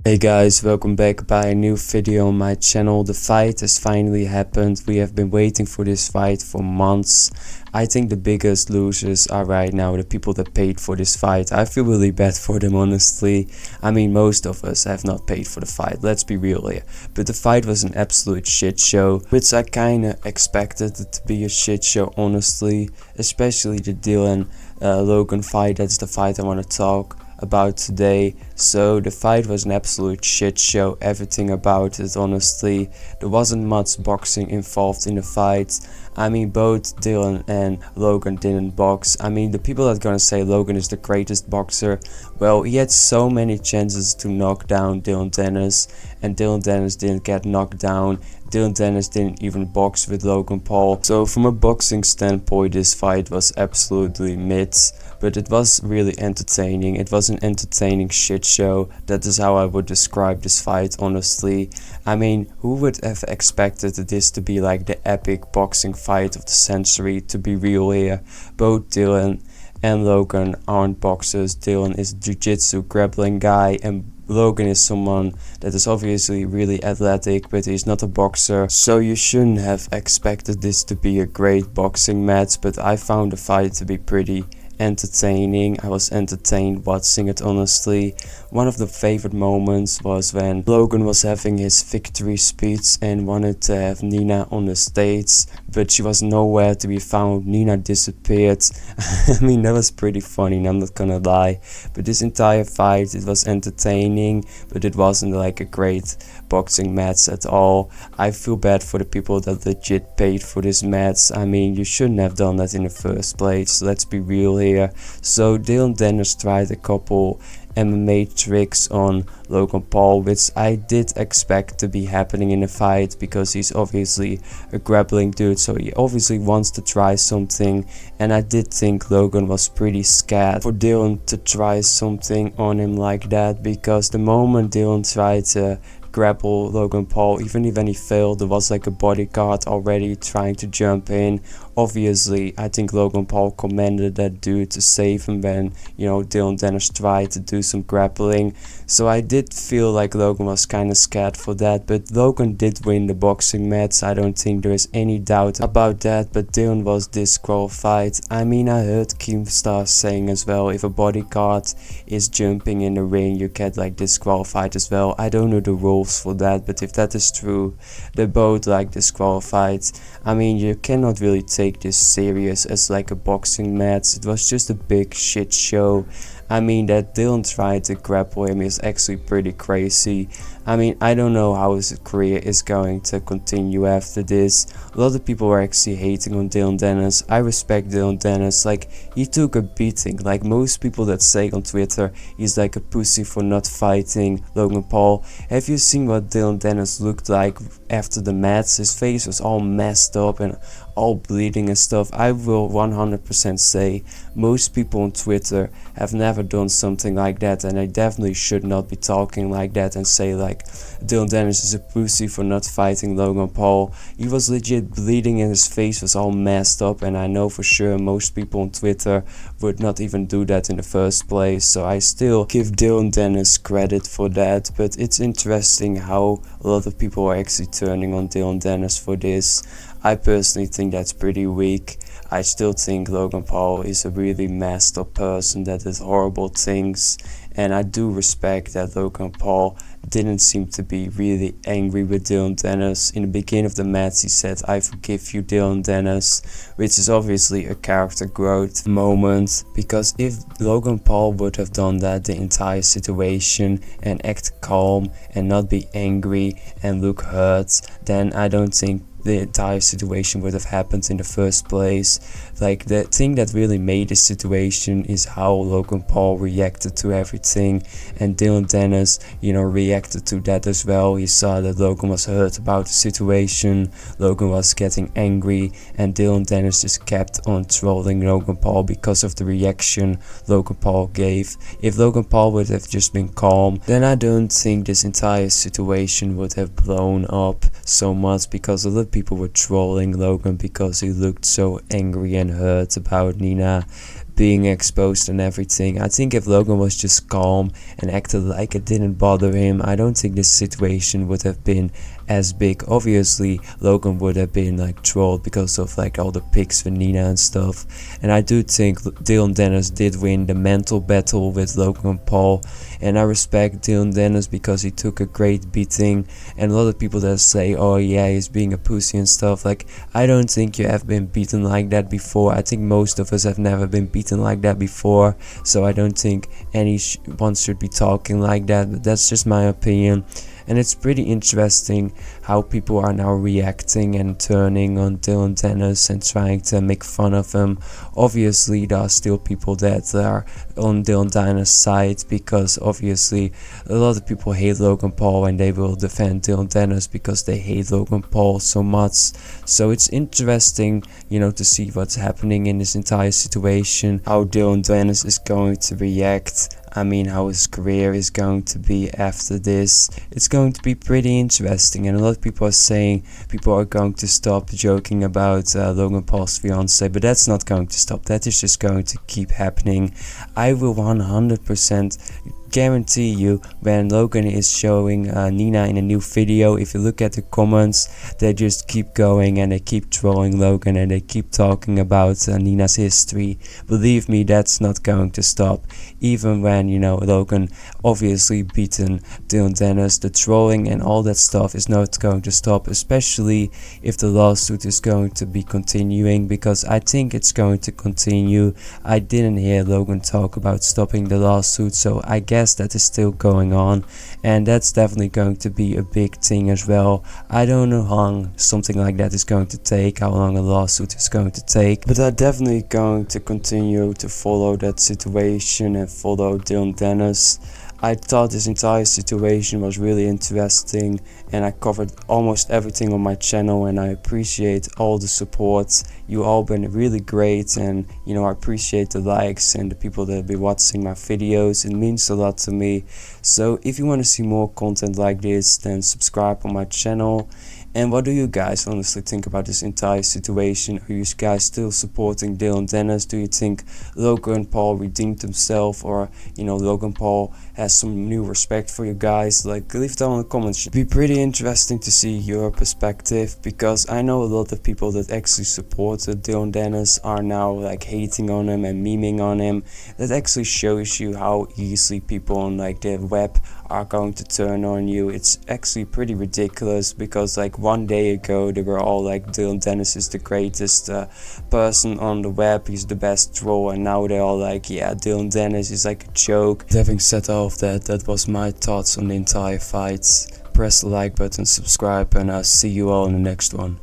Hey guys, welcome back by a new video on my channel. The fight has finally happened. We have been waiting for this fight for months. I think the biggest losers are right now the people that paid for this fight. I feel really bad for them, honestly. I mean, most of us have not paid for the fight, let's be real here. But the fight was an absolute shit show, which I kinda expected it to be a shit show, honestly. Especially the Dillon Logan fight. That's the fight I want to talk about today. So the fight was an absolute shit show, everything about it, honestly. There wasn't much boxing involved in the fight. I mean, both Dillon and Logan didn't box. I mean, the people that are gonna say Logan is the greatest boxer, well, he had so many chances to knock down Dillon Danis, and Dillon Danis didn't get knocked down. Dillon Danis didn't even box with Logan Paul. So from a boxing standpoint, this fight was absolutely mid, but it was really entertaining. It was an entertaining shit show. That is how I would describe this fight, honestly. I mean, who would have expected this to be like the epic boxing fight of the century? To be real here, both Dillon and Logan aren't boxers. Dillon is a jiu-jitsu grappling guy, and Logan is someone that is obviously really athletic, but he's not a boxer. So you shouldn't have expected this to be a great boxing match, but I found the fight to be pretty entertaining. I was entertained watching it, honestly. One of the favorite moments was when Logan was having his victory speech and wanted to have Nina on the stage, but she was nowhere to be found. Nina disappeared. I mean, that was pretty funny, I'm not gonna lie. But this entire fight, it was entertaining, but it wasn't like a great boxing match at all. I feel bad for the people that legit paid for this match. I mean, you shouldn't have done that in the first place, let's be real here. So Dillon Danis tried a couple MMA tricks on Logan Paul, which I did expect to be happening in the fight, because he's obviously a grappling dude, so he obviously wants to try something. And I did think Logan was pretty scared for Dillon to try something on him like that, because the moment Dillon tried to grapple Logan Paul, even when he failed, there was like a bodyguard already trying to jump in. Obviously, I think Logan Paul commanded that dude to save him when, you know, Dillon Danis tried to do some grappling. So I did feel like Logan was kind of scared for that, but Logan did win the boxing match. I don't think there is any doubt about that, but Dillon was disqualified. I mean, I heard Keemstar saying as well, if a bodyguard is jumping in the ring, you get like disqualified as well. I don't know the rules for that, but if that is true, they're both like disqualified. I mean, you cannot really take this serious as like a boxing match. It was just a big shit show. I mean, that Dillon tried to grapple him is actually pretty crazy. I mean, I don't know how his career is going to continue after this. A lot of people are actually hating on Dillon Danis. I respect Dillon Danis. Like, he took a beating. Like most people that say on Twitter he's like a pussy for not fighting Logan Paul. Have you seen what Dillon Danis looked like after the match? His face was all messed up and all bleeding and stuff. I will 100% say most people on Twitter have never done something like that, and I definitely should not be talking like that and say like Dillon Danis is a pussy for not fighting Logan Paul. He was legit bleeding and his face was all messed up, and I know for sure most people on Twitter would not even do that in the first place. So I still give Dillon Danis credit for that, but it's interesting how a lot of people are actually turning on Dillon Danis for this. I personally think that's pretty weak. I still think Logan Paul is a really messed up person that does horrible things, and I do respect that Logan Paul didn't seem to be really angry with Dillon Danis. In the beginning of the match he said, "I forgive you, Dillon Danis," which is obviously a character growth moment, because if Logan Paul would have done that the entire situation and act calm and not be angry and look hurt, then I don't think the entire situation would have happened in the first place. Like, the thing that really made this situation is how Logan Paul reacted to everything, and Dillon Danis, you know, reacted to that as well. He saw that Logan was hurt about the situation, Logan was getting angry, and Dillon Danis just kept on trolling Logan Paul because of the reaction Logan Paul gave. If Logan Paul would have just been calm, then I don't think this entire situation would have blown up so much, because a lot people were trolling Logan because he looked so angry and hurt about Nina being exposed and everything. I think if Logan was just calm and acted like it didn't bother him, I don't think this situation would have been as big. Obviously Logan would have been like trolled because of like all the pics with Nina and stuff, and I do think Dillon Danis did win the mental battle with Logan Paul, and I respect Dillon Danis because he took a great beating. And a lot of people that say, oh yeah, he's being a pussy and stuff, like I don't think you have been beaten like that before. I think most of us have never been beaten like that before, so I don't think anyone should be talking like that, but that's just my opinion. And it's pretty interesting how people are now reacting and turning on Dillon Danis and trying to make fun of him. Obviously there are still people that are on Dillon Danis' side, because obviously a lot of people hate Logan Paul and they will defend Dillon Danis because they hate Logan Paul so much. So it's interesting, you know, to see what's happening in this entire situation, how Dillon Danis is going to react. I mean, how his career is going to be after this. It's going to be pretty interesting, and a lot of people are saying people are going to stop joking about Logan Paul's fiance, but that's not going to stop. That is just going to keep happening. I will 100% guarantee you, when Logan is showing Nina in a new video, if you look at the comments, they just keep going and they keep trolling Logan and they keep talking about Nina's history. Believe me, that's not going to stop. Even when, you know, Logan obviously beaten Dillon Danis, the trolling and all that stuff is not going to stop, especially if the lawsuit is going to be continuing, because I think it's going to continue. I didn't hear Logan talk about stopping the lawsuit, so I guess that is still going on, and that's definitely going to be a big thing as well. I don't know how long something like that is going to take, how long a lawsuit is going to take, but I'm definitely going to continue to follow that situation and follow Dillon Danis. I thought this entire situation was really interesting, and I covered almost everything on my channel, and I appreciate all the support. You all been really great, and you know, I appreciate the likes and the people that have been watching my videos. It means a lot to me. So if you want to see more content like this, then subscribe on my channel. And what do you guys honestly think about this entire situation? Are you guys still supporting Dillon Danis? Do you think Logan Paul redeemed himself, or you know, Logan Paul has some new respect for you guys? Like, leave that in the comments. It'd be pretty interesting to see your perspective, because I know a lot of people that actually supported Dillon Danis are now like hating on him and memeing on him. That actually shows you how easily people on like the web are going to turn on you. It's actually pretty ridiculous, because like one day ago they were all like, Dillon Danis is the greatest person on the web, he's the best troll, and now they're all like, yeah, Dillon Danis is like a joke. Having said all of that, that was my thoughts on the entire fight. Press the like button, subscribe, and I'll see you all in the next one.